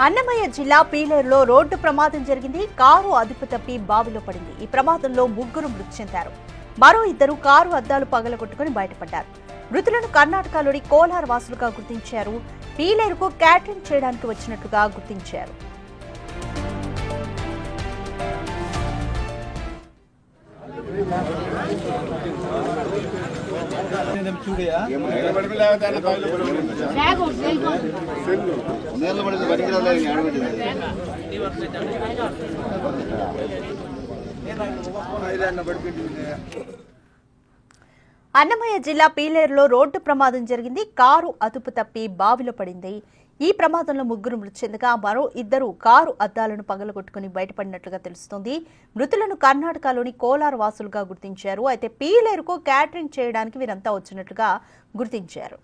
అన్నమయ్య జిల్లా పీలేరులో రోడ్డు ప్రమాదం జరిగింది. కారు అదుపు తప్పి బావిలో పడింది. ఈ ప్రమాదంలో ముగ్గురు మృతి చెందారు. మరో ఇద్దరు కారు అద్దాలు పగలగొట్టుకుని బయటపడ్డారు. మృతులను కర్ణాటకలోని కోలార్ వాసులుగా గుర్తించారు. పీలేరుకు క్యాటరింగ్ చేయడానికి వచ్చినట్లుగా గుర్తించారు. అన్నమయ్య జిల్లా పీలేరులో రోడ్డు ప్రమాదం జరిగింది. కారు అదుపు తప్పి బావిలో పడింది. ఈ ప్రమాదంలో ముగ్గురు మృతి చెందగా మరో ఇద్దరు కారు అద్దాలను పగలగొట్టుకుని బయటపడినట్లుగా తెలుస్తోంది. మృతులను కర్ణాటకలోని కోలార్ వాసులుగా గుర్తించారు. అయితే పీలేరుకు క్యాటరింగ్ చేయడానికి వీరంతా వచ్చినట్లుగా గుర్తించారు.